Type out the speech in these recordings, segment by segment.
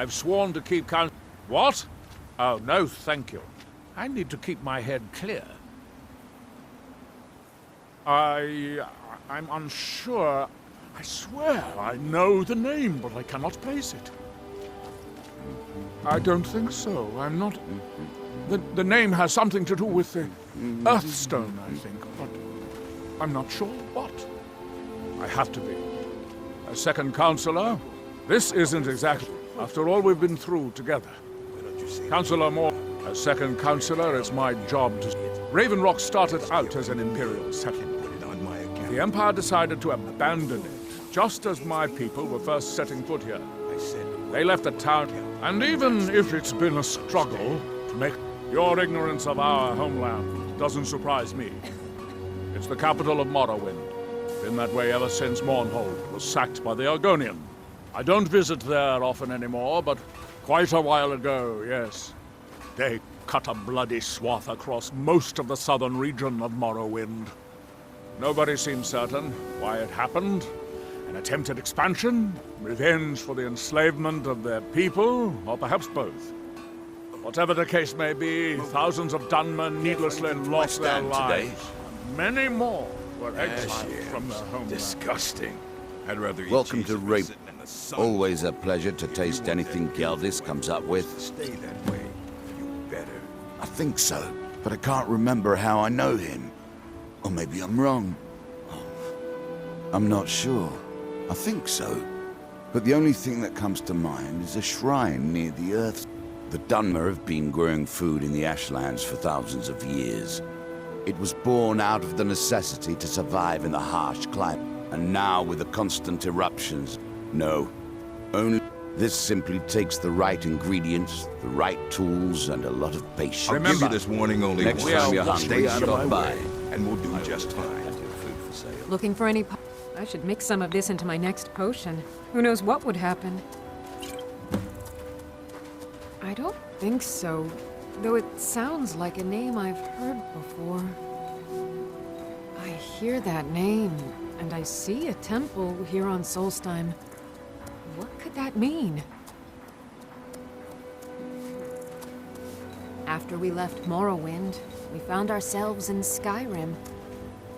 I've sworn to keep count. What? Oh, no, thank you. I need to keep my head clear. I'm unsure. I swear I know the name, but I cannot place it. I don't think so. I'm not... The name has something to do with the Earthstone, I think, but I'm not sure what. I have to be. A second counselor? This isn't exactly... After all we've been through together. Counselor Moore, as second counselor, it's my job to... Raven Rock started out as an Imperial settlement. The Empire decided to abandon it, just as my people were first setting foot here. They left the town, and even if it's been a struggle to make... Your ignorance of our homeland doesn't surprise me. It's the capital of Morrowind. Been that way ever since Mournhold was sacked by the Argonian. I don't visit there often anymore, but quite a while ago, yes. They cut a bloody swath across most of the southern region of Morrowind. Nobody seems certain why it happened. An attempted expansion, revenge for the enslavement of their people, or perhaps both. Whatever the case may be, thousands of Dunmen needlessly lost their lives. Many more were exiled from their homeland. Disgusting. I'd rather eat Welcome cheese to and Rape. sit in the sun. Always a pleasure to taste anything Geldis comes up with. Stay that way. You better. I think so, but I can't remember how I know him. Or maybe I'm wrong. I'm not sure. I think so. But the only thing that comes to mind is a shrine near the Earth. The Dunmer have been growing food in the Ashlands for thousands of years. It was born out of the necessity to survive in the harsh climate. And now with the constant eruptions, no. Only this simply takes the right ingredients, the right tools, and a lot of patience. I'll give you this warning only Next once. time you're hungry, Stay out of my stop by. way, and we'll do just fine. Looking for any I should mix some of this into my next potion. Who knows what would happen? I don't think so, though it sounds like a name I've heard before. I hear that name, and I see a temple here on Solstheim. What could that mean? After we left Morrowind, we found ourselves in Skyrim.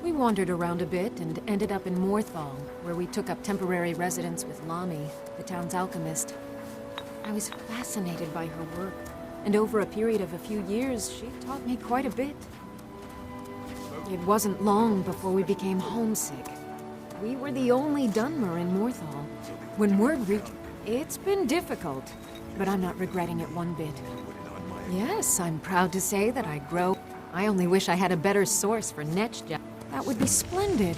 We wandered around a bit and ended up in Morthal, where we took up temporary residence with Lami, the town's alchemist. I was fascinated by her work, and over a period of a few years, she taught me quite a bit. It wasn't long before we became homesick. We were the only Dunmer in Morthal. When word reached, it's been difficult, but I'm not regretting it one bit. Yes, I'm proud to say that I grow. I only wish I had a better source for Netja. That would be splendid.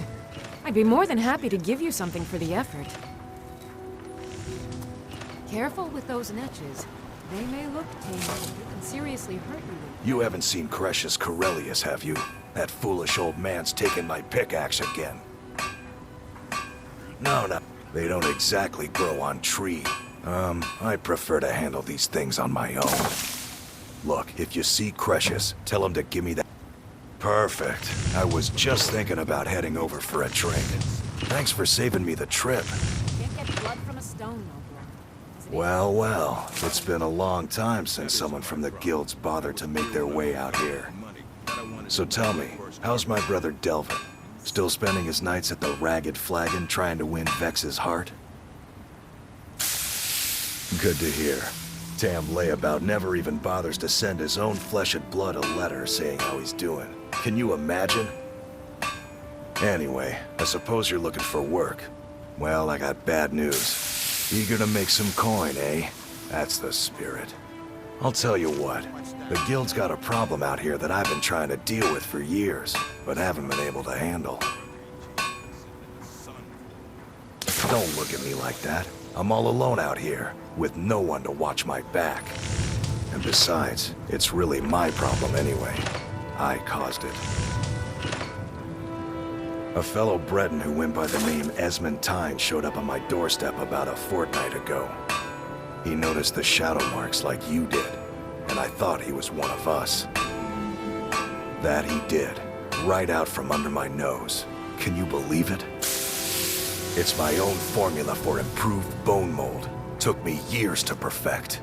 I'd be more than happy to give you something for the effort. Careful with those netches. They may look tame, but they can seriously hurt you. You haven't seen Crescius Corellius, have you? That foolish old man's taken my pickaxe again. No, they don't exactly grow on trees. I prefer to handle these things on my own. Look, if you see Crescius, tell him to give me that. Perfect. I was just thinking about heading over for a drink. Thanks for saving me the trip. Can't get blood from a stone, Noble. Well, well, it's been a long time since someone from the guilds bothered to make their way out here. So tell me, how's my brother Delvin? Still spending his nights at the Ragged Flagon trying to win Vex's heart? Good to hear. Tam Layabout never even bothers to send his own flesh and blood a letter saying how he's doing. Can you imagine? Anyway, I suppose you're looking for work. Well, I got bad news. Eager to make some coin, eh? That's the spirit. I'll tell you what, the guild's got a problem out here that I've been trying to deal with for years, but haven't been able to handle. Don't look at me like that. I'm all alone out here, with no one to watch my back. And besides, it's really my problem anyway. I caused it. A fellow Breton who went by the name Esmond Tyne showed up on my doorstep about a fortnight ago. He noticed the shadow marks like you did, and I thought he was one of us. That he did, right out from under my nose. Can you believe it? It's my own formula for improved bone mold. took me years to perfect.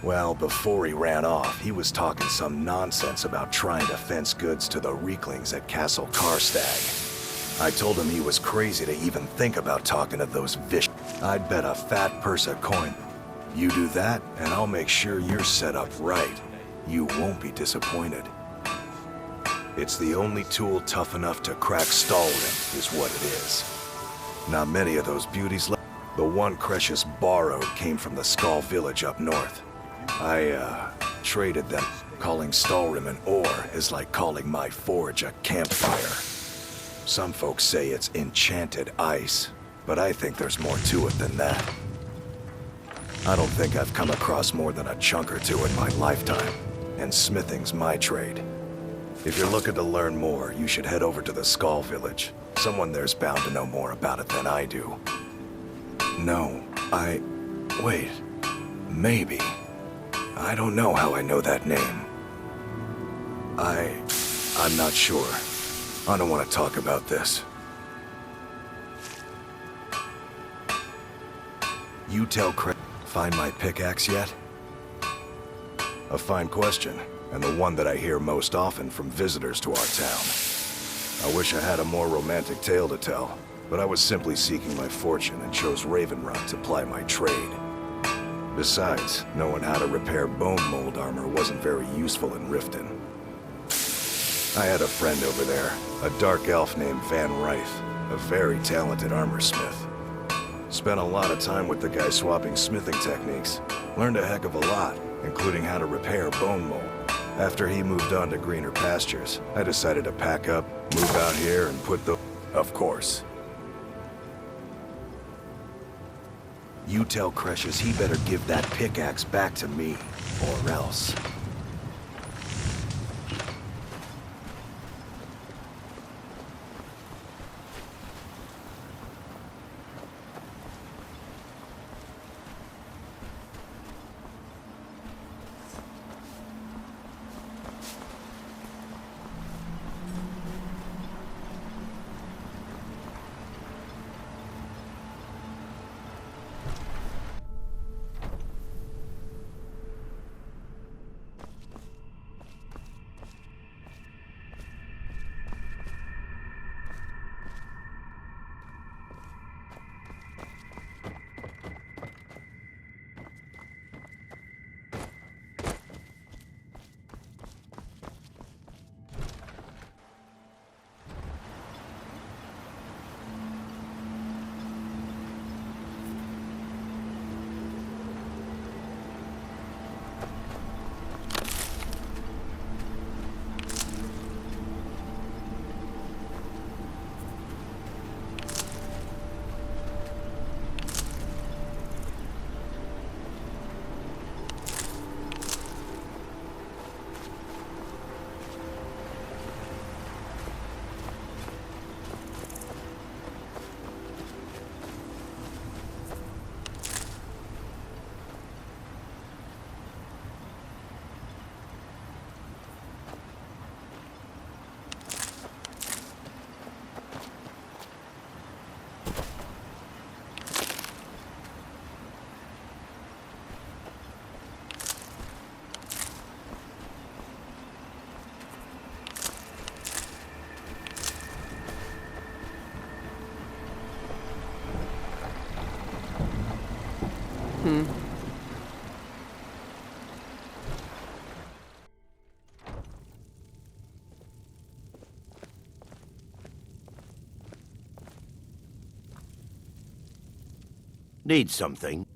Well, before he ran off, he was talking some nonsense about trying to fence goods to the Reeklings at Castle Karstag. I told him he was crazy to even think about talking to those vicious. I'd bet a fat purse a coin. You do that, and I'll make sure you're set up right. You won't be disappointed. It's the only tool tough enough to crack Stalrim, is what it is. Not many of those beauties left. The one Cretius borrowed came from the Skull village up north. I, traded them. Calling Stalrim an ore is like calling my forge a campfire. Some folks say it's enchanted ice, but I think there's more to it than that. I don't think I've come across more than a chunk or two in my lifetime, and smithing's my trade. If you're looking to learn more, you should head over to the Skull village. Someone there's bound to know more about it than I do. No, wait. Maybe. I don't know how I know that name. I'm not sure. I don't want to talk about this. You tell Craig, find my pickaxe yet? A fine question, and the one that I hear most often from visitors to our town. I wish I had a more romantic tale to tell, but I was simply seeking my fortune and chose Ravenrun to ply my trade. Besides, knowing how to repair bone mold armor wasn't very useful in Riften. I had a friend over there, a dark elf named Van Ryth, a very talented armor smith. Spent a lot of time with the guy swapping smithing techniques. Learned a heck of a lot, including how to repair bone mold. After he moved on to greener pastures, I decided to pack up, move out here, and put the... Of course. You tell Cretius he better give that pickaxe back to me, or else. Need something?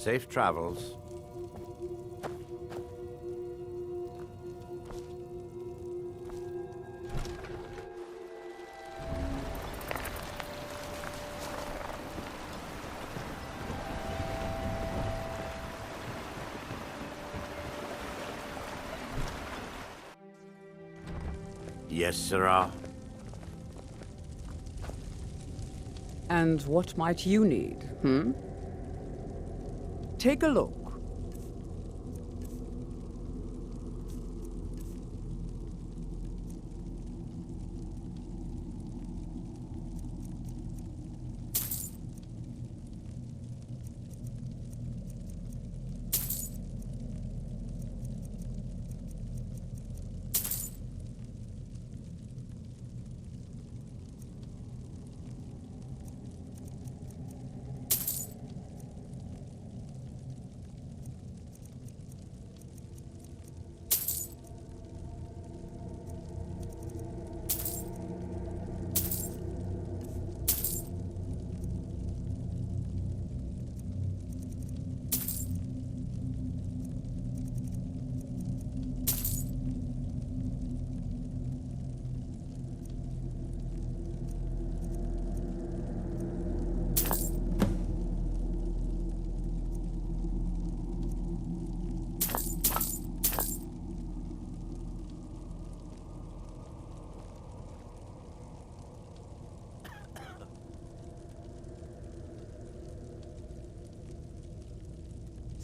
Safe travels. Yes, sirrah. And what might you need, hmm? Take a look.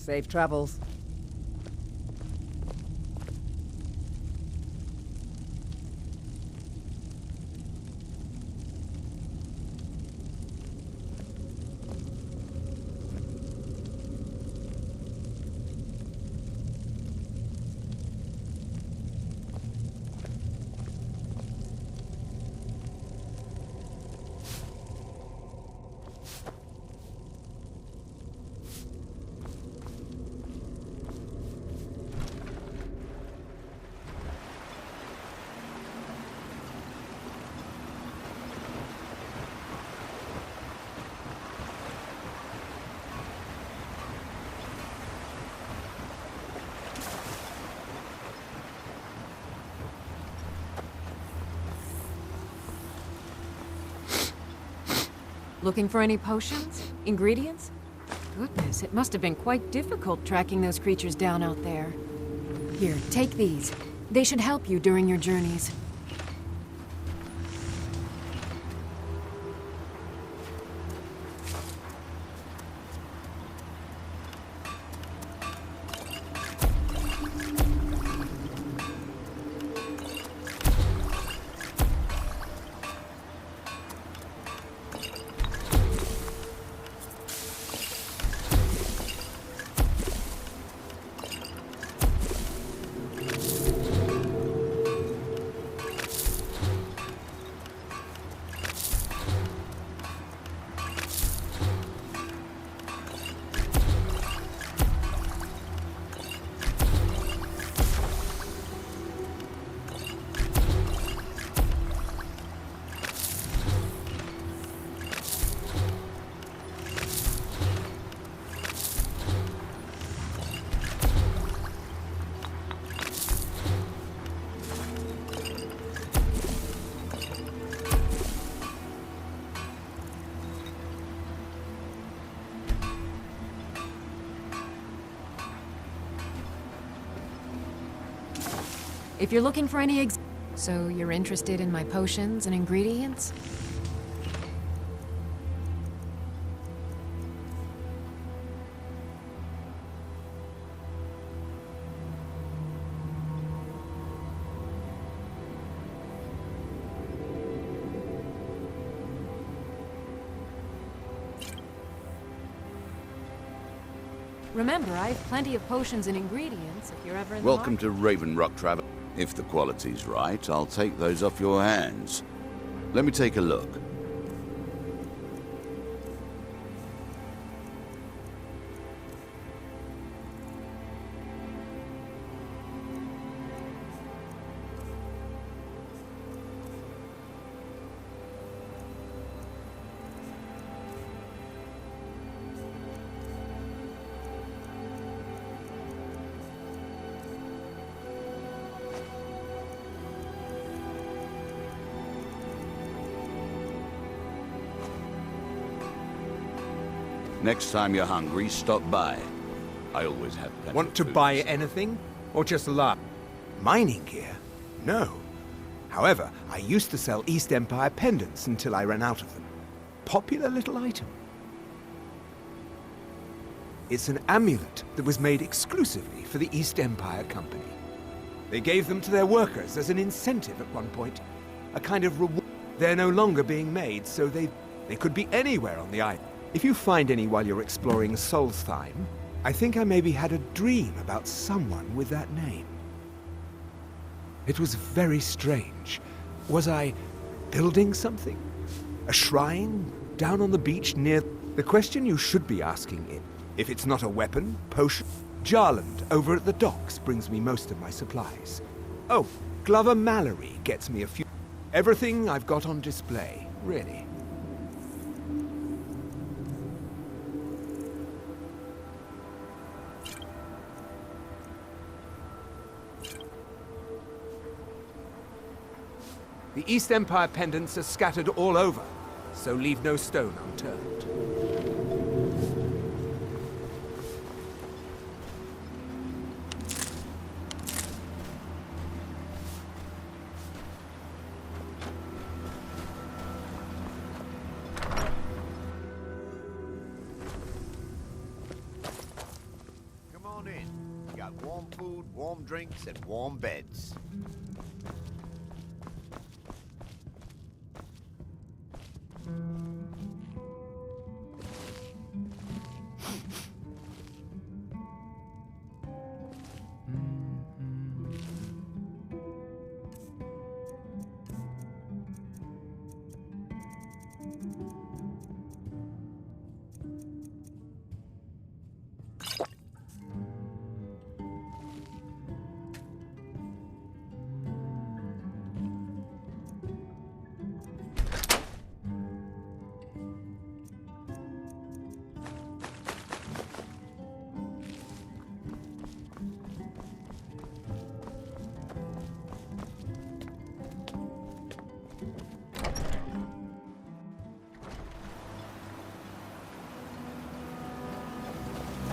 Safe travels. Looking for any potions? Ingredients? Goodness, it must have been quite difficult tracking those creatures down out there. Here, take these. They should help you during your journeys. If you're looking for any So you're interested in my potions and ingredients? Remember, I have plenty of potions and ingredients if you're ever in the Welcome market. to Raven Rock, Travel. If the quality's right, I'll take those off your hands. Let me take a look. Next time you're hungry, stop by. I always have plenty Want of to food buy sell. anything? Or just laugh? Mining gear? No. However, I used to sell East Empire pendants until I ran out of them. Popular little item. It's an amulet that was made exclusively for the East Empire Company. They gave them to their workers as an incentive at one point. A kind of reward. They're no longer being made, so they could be anywhere on the island. If you find any while you're exploring Solstheim, I think I maybe had a dream about someone with that name. It was very strange. Was I building something? A shrine down on the beach near... The question you should be asking is, if it's not a weapon, potion... Jarland over at the docks brings me most of my supplies. Oh, Glover Mallory gets me a few... Everything I've got on display, really. The East Empire pendants are scattered all over, so leave no stone unturned. Come on in. We got warm food, warm drinks, and warm beds.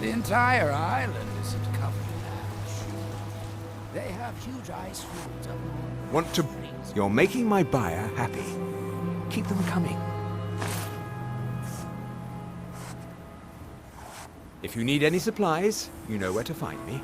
The entire island isn't covered in ash. They have huge ice fields up north. Want to... You're making my buyer happy. Keep them coming. If you need any supplies, you know where to find me.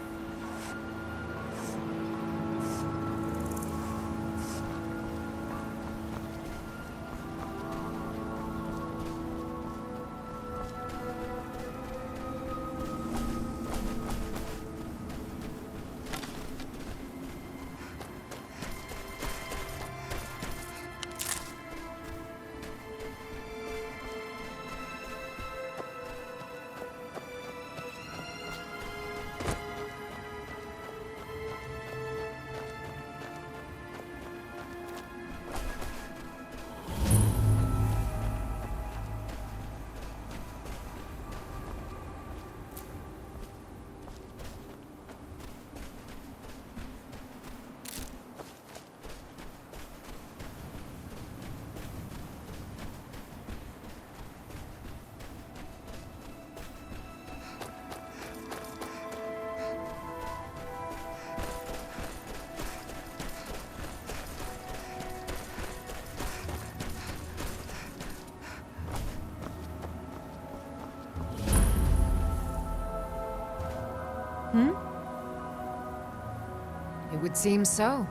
It would seem so.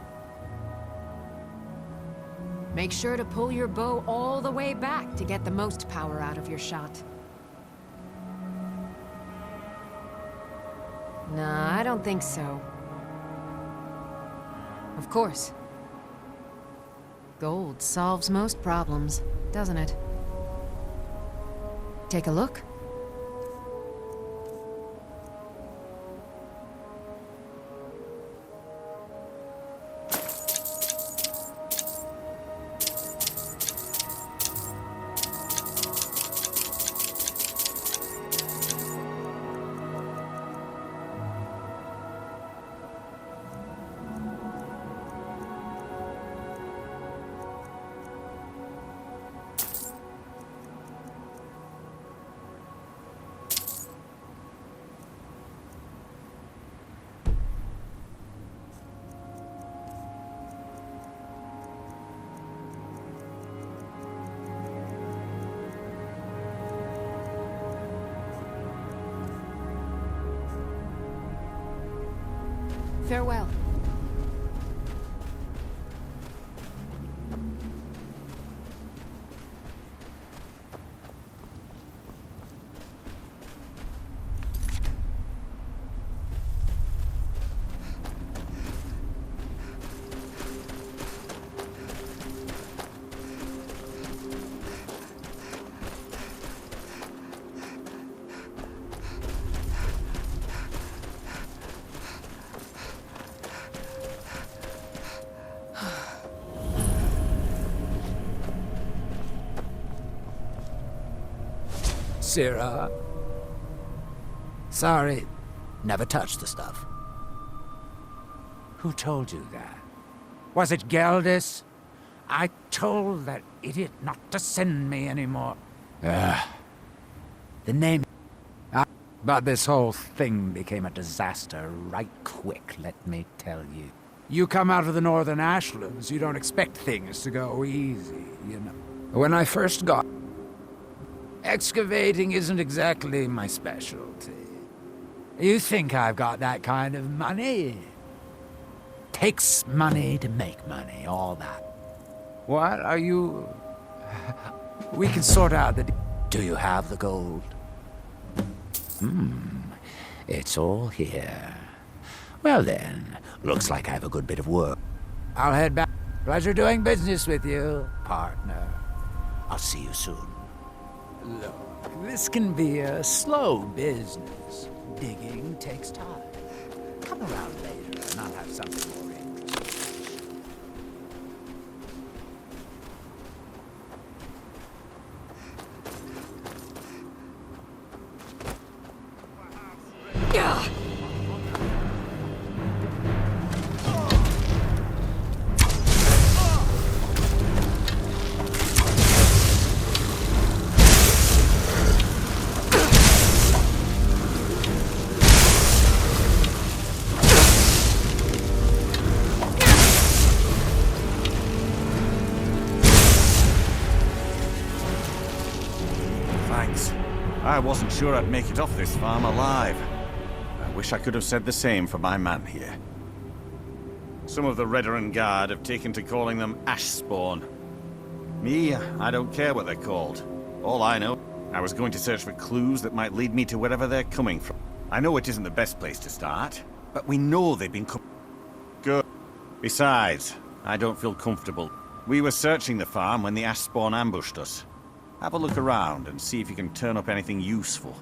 Make sure to pull your bow all the way back to get the most power out of your shot. Nah, I don't think so. Of course. Gold solves most problems, doesn't it? Take a look. Farewell. Sirrah. Sorry, never touched the stuff. Who told you that? Was it Geldis? I told that idiot not to send me anymore. The name... But this whole thing became a disaster right quick, let me tell you. You come out of the northern ashlands, you don't expect things to go easy, you know. When I first got... Excavating isn't exactly my specialty. You think I've got that kind of money? Takes money to make money, all that. What are you... We can sort out the... Do you have the gold? It's all here. Well then, looks like I have a good bit of work. I'll head back. Pleasure doing business with you, partner. I'll see you soon. Look, this can be a slow business. Digging takes time. Come around later and I'll have something more interesting. Thanks. I wasn't sure I'd make it off this farm alive. I wish I could have said the same for my man here. Some of the Redoran Guard have taken to calling them ash spawn. Me, I don't care what they're called. All I know, I was going to search for clues that might lead me to wherever they're coming from. I know it isn't the best place to start, but we know they've been Good. Besides, I don't feel comfortable. We were searching the farm when the ash spawn ambushed us. Have a look around and see if you can turn up anything useful.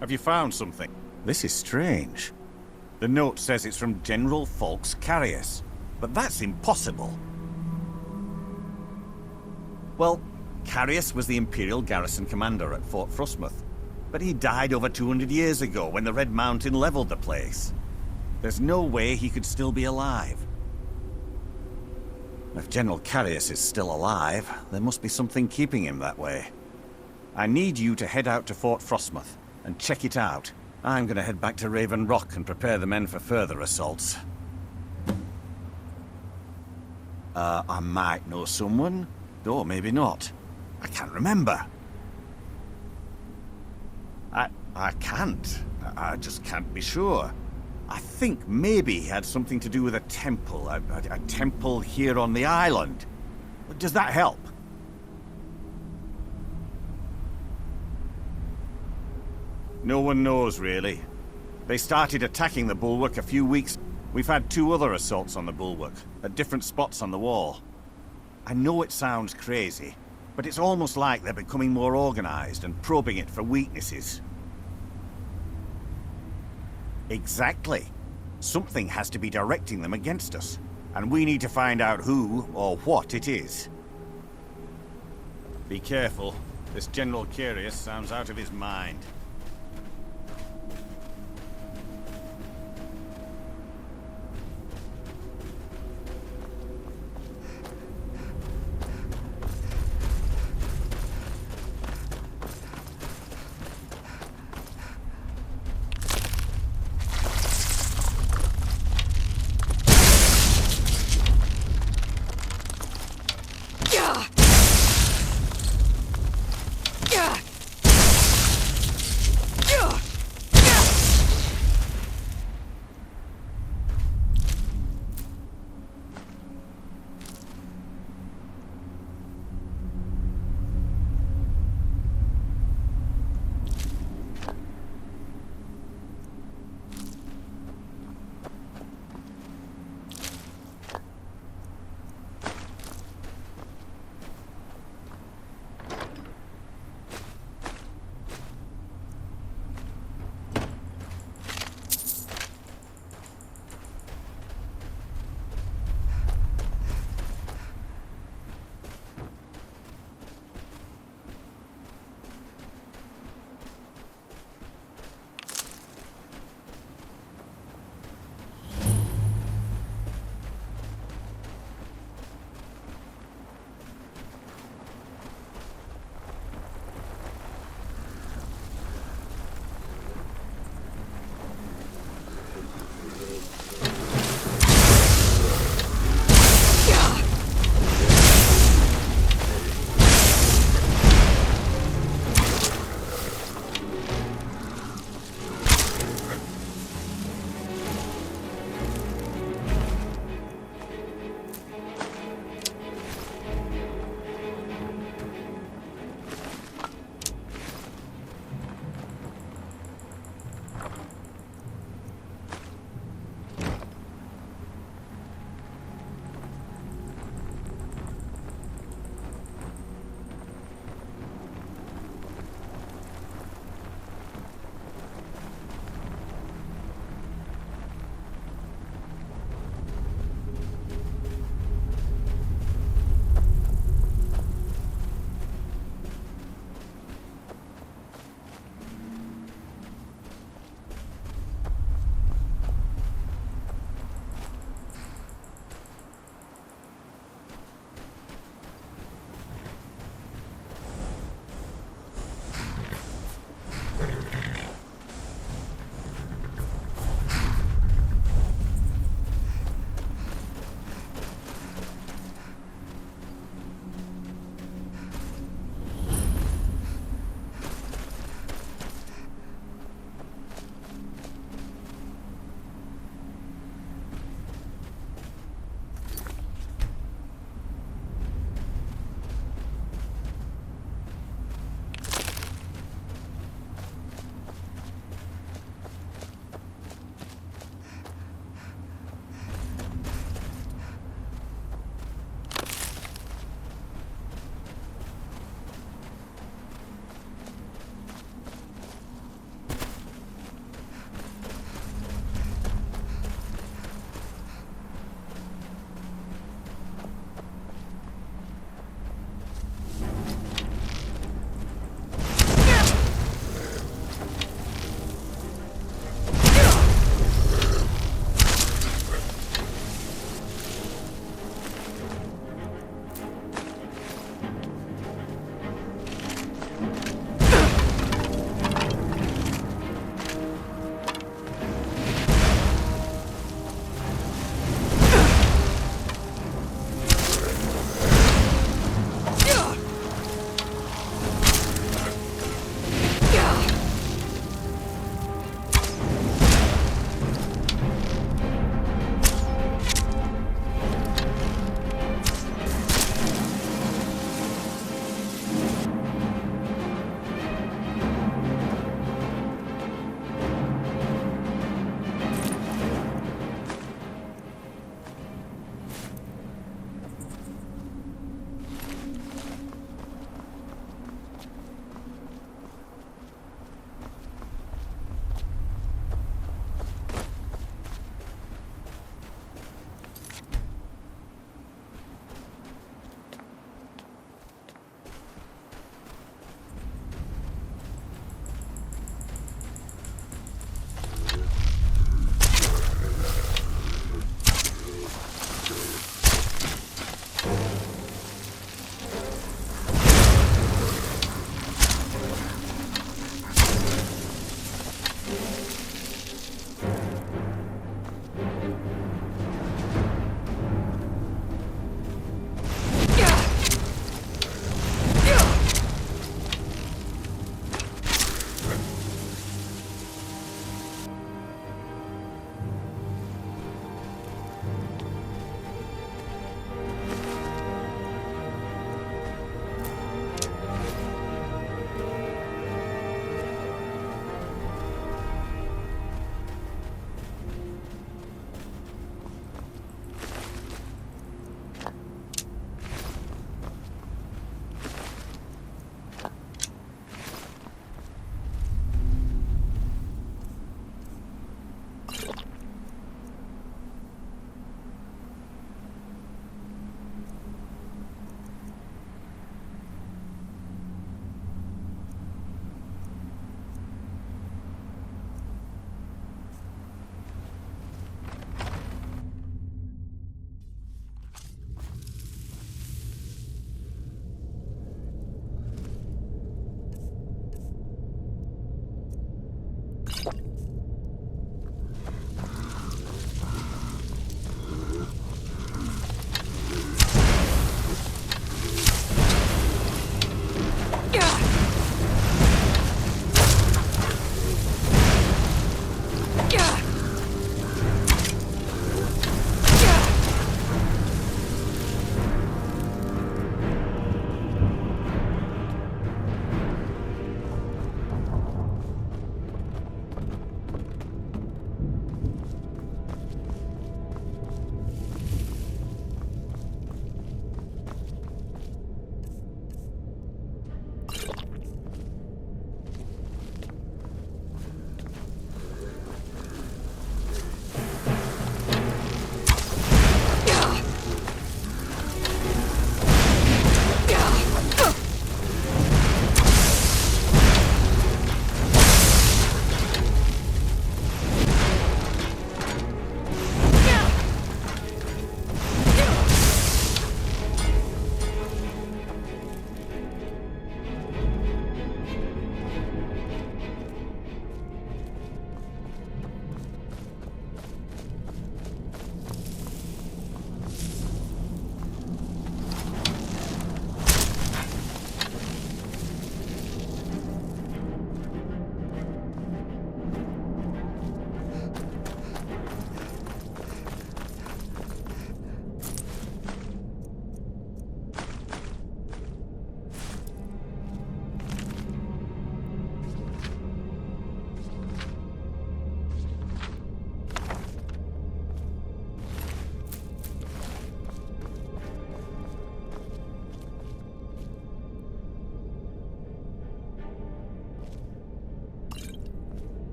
Have you found something? This is strange. The note says it's from General Folks Carius, but that's impossible. Well, Carius was the Imperial garrison commander at Fort Frostmoth, but he died over 200 years ago when the Red Mountain leveled the place. There's no way he could still be alive. If General Carius is still alive, there must be something keeping him that way. I need you to head out to Fort Frostmoth and check it out. I'm gonna head back to Raven Rock and prepare the men for further assaults. I might know someone, or maybe not. I can't remember. I can't. I just can't be sure. I think maybe he had something to do with a temple. A temple here on the island. Does that help? No one knows, really. They started attacking the bulwark a few weeks. We've had 2 other assaults on the bulwark, at different spots on the wall. I know it sounds crazy, but it's almost like they're becoming more organized and probing it for weaknesses. Exactly. Something has to be directing them against us, and we need to find out who or what it is. Be careful. This General Curious sounds out of his mind.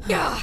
Yeah.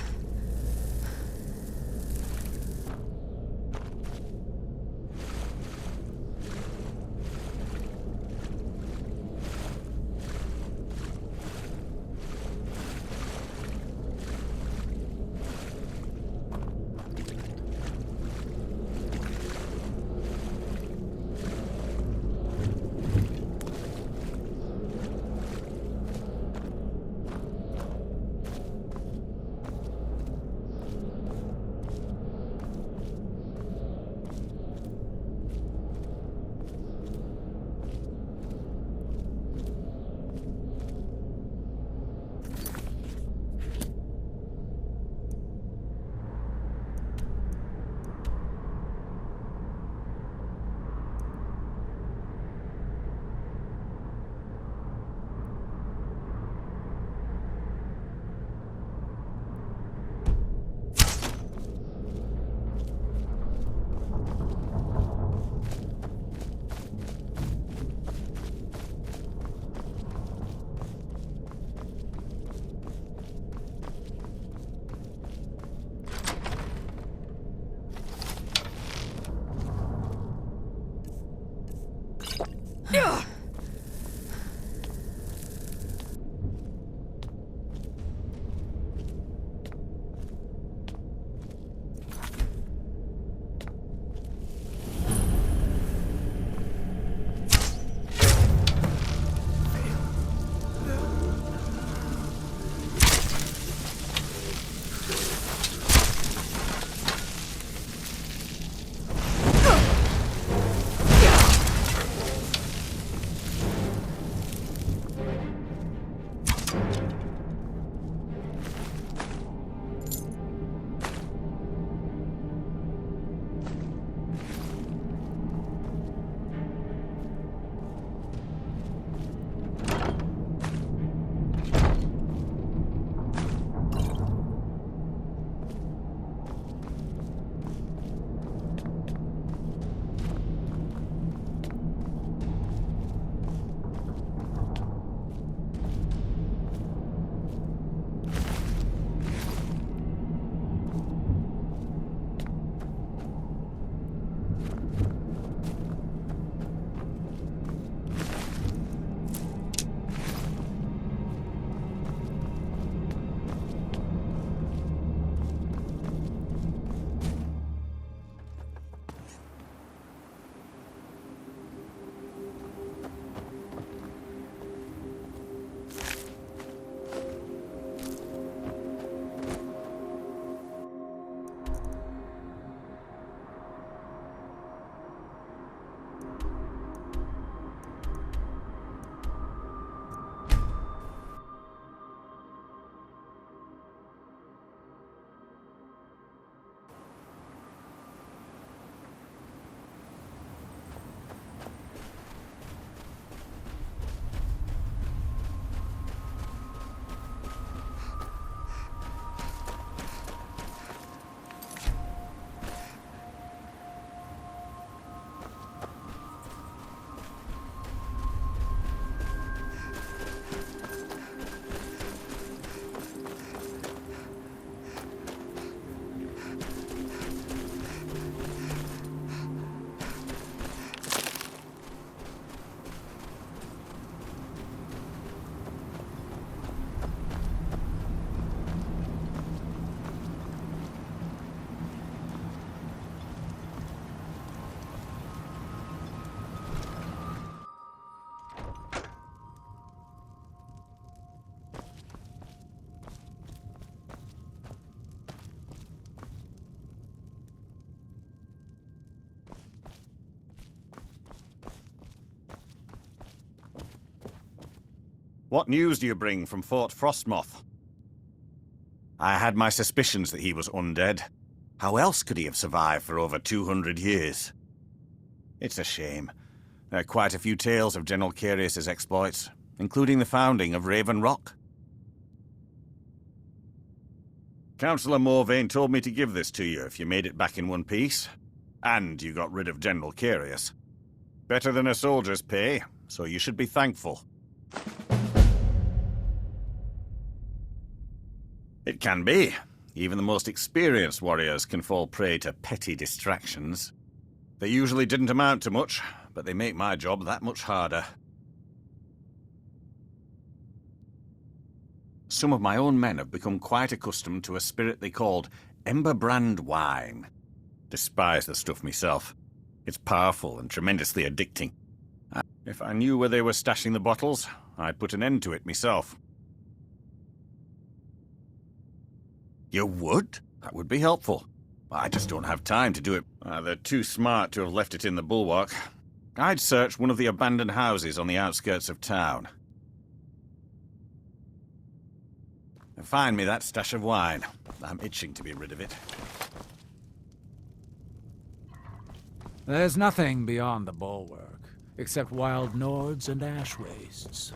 Yeah. What news do you bring from Fort Frostmoth? I had my suspicions that he was undead. How else could he have survived for over 200 years? It's a shame. There are quite a few tales of General Carius's exploits, including the founding of Raven Rock. Councillor Morvain told me to give this to you if you made it back in one piece. And you got rid of General Carius. Better than a soldier's pay, so you should be thankful. It can be. Even the most experienced warriors can fall prey to petty distractions. They usually didn't amount to much, but they make my job that much harder. Some of my own men have become quite accustomed to a spirit they called Emberbrand wine. Despise the stuff myself. It's powerful and tremendously addicting. If I knew where they were stashing the bottles, I'd put an end to it myself. You would? That would be helpful. I just don't have time to do it. They're too smart to have left it in the bulwark. I'd search one of the abandoned houses on the outskirts of town. Find me that stash of wine. I'm itching to be rid of it. There's nothing beyond the bulwark, except wild nords and ash wastes.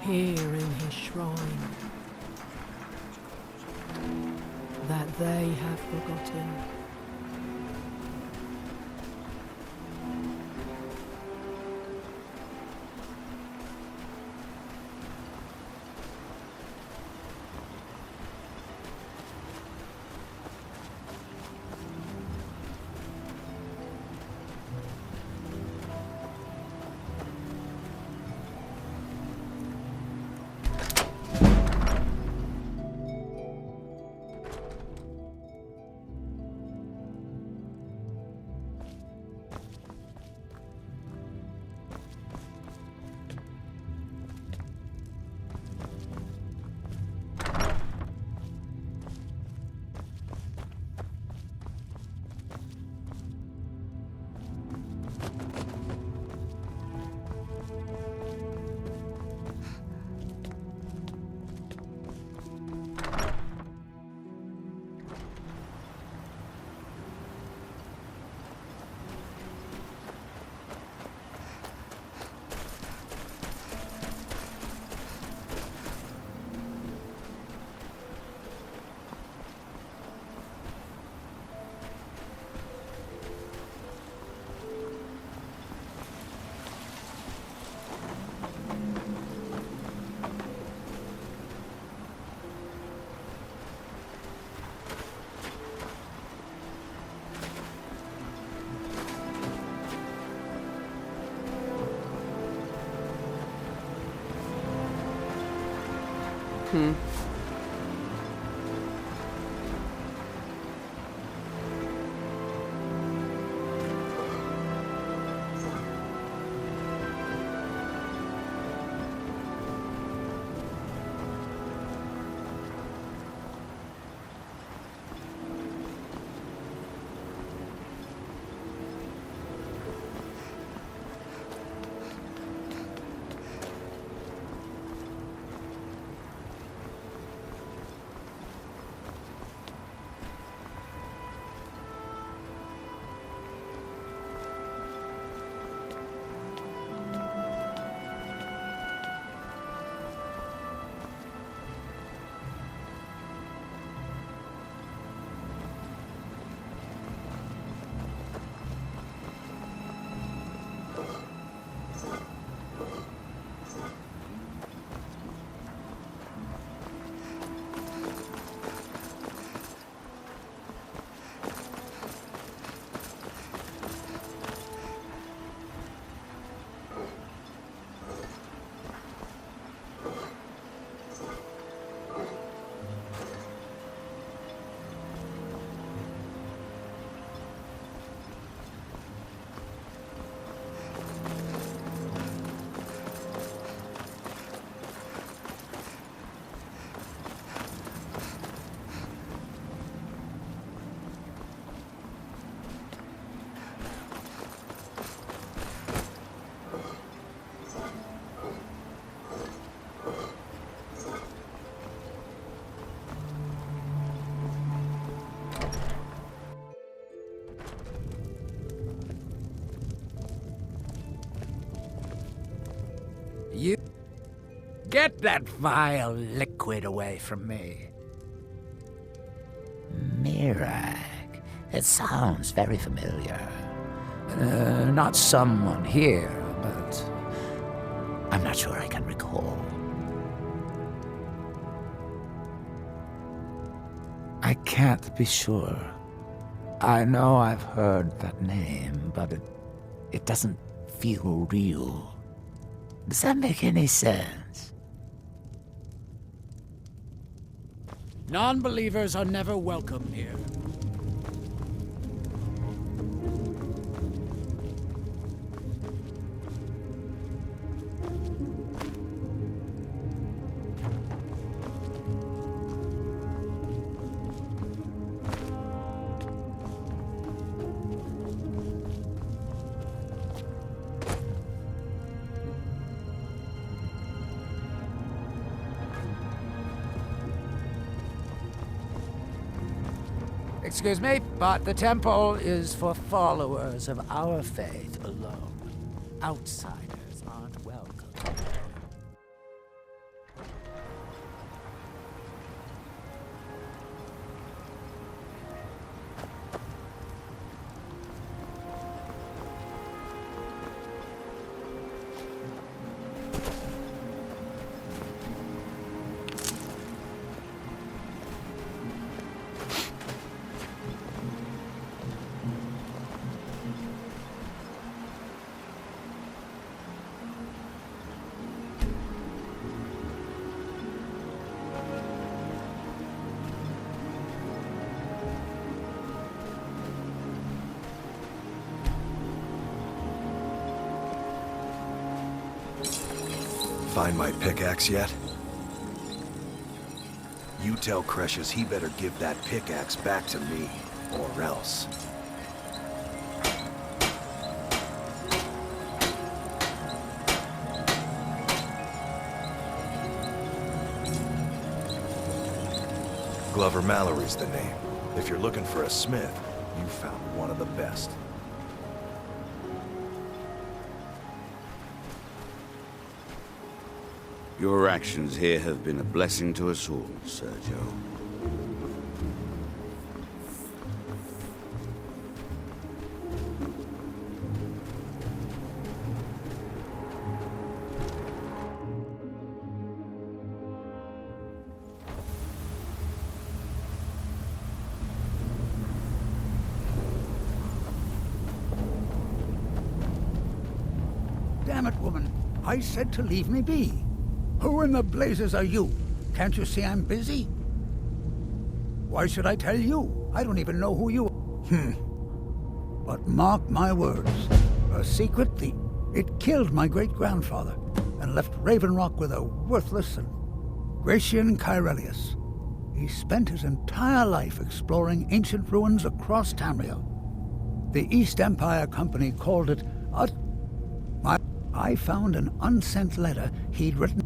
Here in his shrine, that they have forgotten. You... Get that vile liquid away from me. Mirag. It sounds very familiar. Not someone here, but... I'm not sure I can recall. I can't be sure. I know I've heard that name, but it doesn't feel real. Does that make any sense? Non-believers are never welcome here. Excuse me, but the temple is for followers of our faith alone. Outsiders aren't welcome. Find my pickaxe yet? You tell Cresius he better give that pickaxe back to me, or else. Glover Mallory's the name. If you're looking for a smith, you found one of the best. Your actions here have been a blessing to us all, Sergio. Damn it, woman. I said to leave me be. Who in the blazes are you? Can't you see I'm busy? Why should I tell you? I don't even know who you are. But mark my words. A secret thief. It killed my great-grandfather and left Raven Rock with a worthless and Gratian Kyrelius. He spent his entire life exploring ancient ruins across Tamriel. The East Empire Company called it I found an unsent letter he'd written.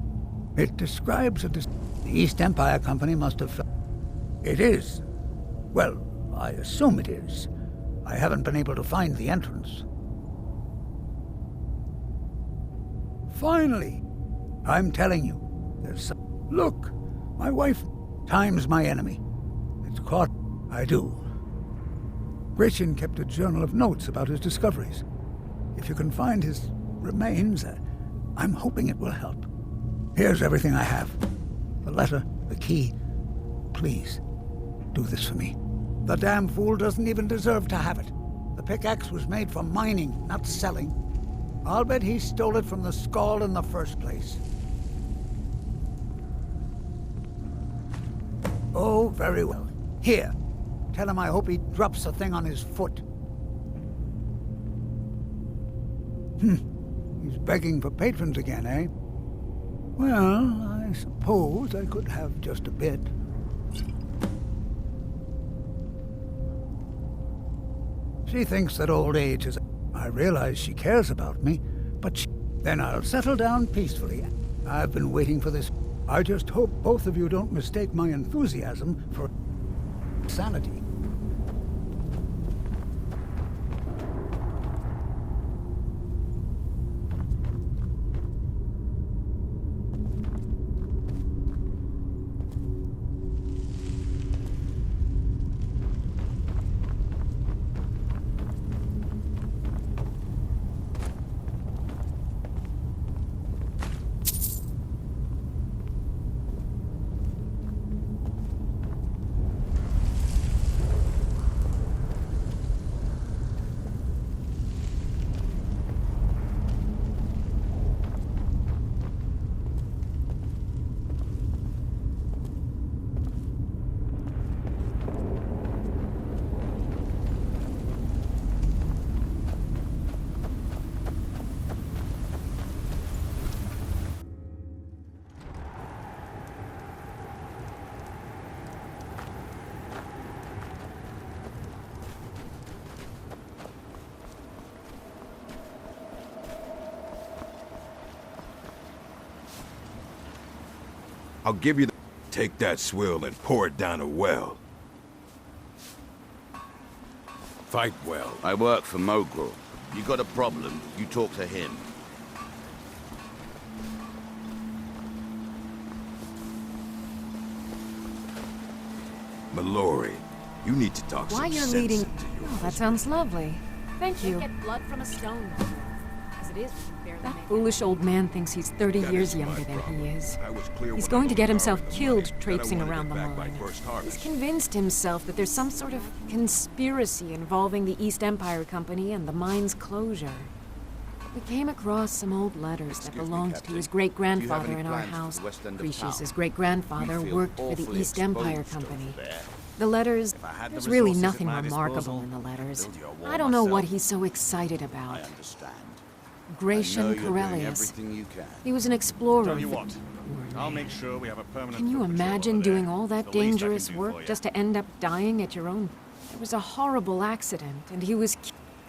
It describes the East Empire Company must have... It is. Well, I assume it is. I haven't been able to find the entrance. Finally! I'm telling you, there's some... Look! My wife... Time's my enemy. It's caught... I do. Gratian kept a journal of notes about his discoveries. If you can find his remains, I'm hoping it will help. Here's everything I have. The letter, the key. Please, do this for me. The damn fool doesn't even deserve to have it. The pickaxe was made for mining, not selling. I'll bet he stole it from the Skald in the first place. Oh, very well. Here. Tell him I hope he drops the thing on his foot. He's begging for patrons again, eh? Well, I suppose I could have just a bit. She thinks that old age is... I realize she cares about me, but then I'll settle down peacefully. I've been waiting for this. I just hope both of you don't mistake my enthusiasm for sanity. I'll give you the... Take that swill and pour it down a well. Fight well. I work for Mogul. You got a problem, you talk to him. Mallory, you need to talk Why some you're sense leading... into your... Oh, that sounds lovely. Thank you. Get blood from a stone. As it is, That foolish old man thinks he's 30 That years isn't my younger than problem. he is. I was clear He's when I going to looked get at himself the money killed that I traipsing wanted around it the back by mine. first He's harvest. convinced himself that there's some sort of conspiracy involving the East Empire Company and the mine's closure. We came across some old letters that Excuse me, belonged to Captain. his Do great-grandfather you have any in our plans for house. the west end of Cretius's town? great-grandfather We feel worked for the awfully East Empire exposed over Company. there. The letters, If I had the there's really resources at nothing my remarkable disposal, in the letters. build you a wall I don't know what myself. he's so excited about. I understand. I know Gratian you're doing Corellius. everything you can. He was an explorer. Tell you for- what, I'll make sure we have a permanent. Can you foot patrol imagine over there. doing all that It's the least I can dangerous do for work you. just to end up dying at your own? It was a horrible accident, and he was...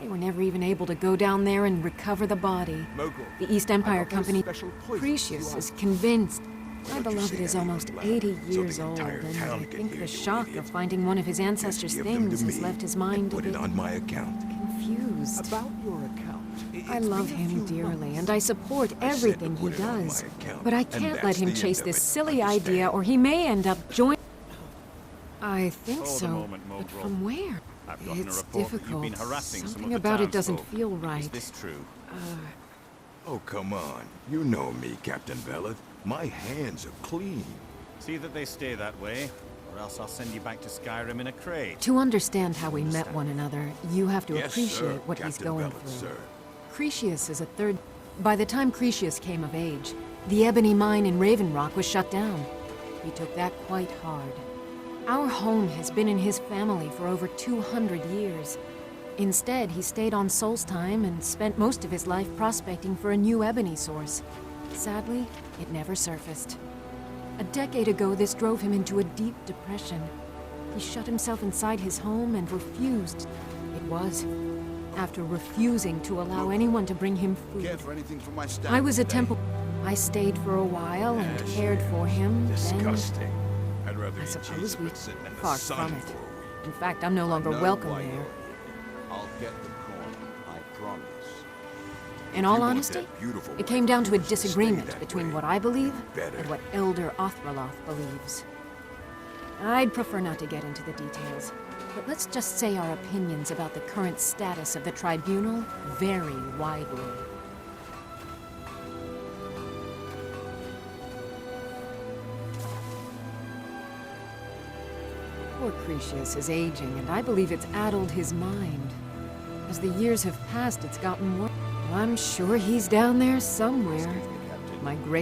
They were never even able to go down there and recover the body. Mogul, The East I Empire got no Company... special poison Cretius you is are. convinced. Why My don't you beloved say is that almost out 80 loud, so years the old, entire and town I can think hear the you, shock idiot. of finding one of his ancestors' Just give them things to has me left his and mind a put it bit on my account. confused. About your account. I love him dearly, and I support I said to everything he put it on does. my account, But I and can't let that's him the chase end of this it, silly understand? idea, or he may end up joining... I think Hold a so, moment, but Mogrel. from where? I've gotten It's a report that difficult. you've been harassing some Something of the about it doesn't townsfolk. feel right. Is this true? Oh, come on. You know me, Captain Veleth. My hands are clean. See that they stay that way, or else I'll send you back to Skyrim in a crate. To understand how we met one another, you have to Yes, appreciate sir, what he's Captain going Veleth, through. sir. Cretius is a third... By the time Cretius came of age, the ebony mine in Raven Rock was shut down. He took that quite hard. Our home has been in his family for over 200 years. Instead, he stayed on Solstheim and spent most of his life prospecting for a new ebony source. Sadly, it never surfaced. A decade ago, this drove him into a deep depression. He shut himself inside his home and refused. It was after refusing to allow anyone to bring him food. Care for anything from my stand I was a today? temple. I stayed for a while and cared for him. Disgusting. I'd rather I eat suppose cheese we but sitting in the far sun from it. for a week. In fact, I'm no longer Know welcome why there. you're here. I'll get the corn, I promise. In You all want honesty, that beautiful it came wife down to a of yours to stay disagreement that between way. what I believe Better. and what Elder Othraloth believes. I'd prefer not to get into the details, but let's just say our opinions about the current status of the Tribunal vary widely. Poor Cretius is aging, and I believe it's addled his mind. As the years have passed, it's gotten worse. I'm sure he's down there somewhere. My great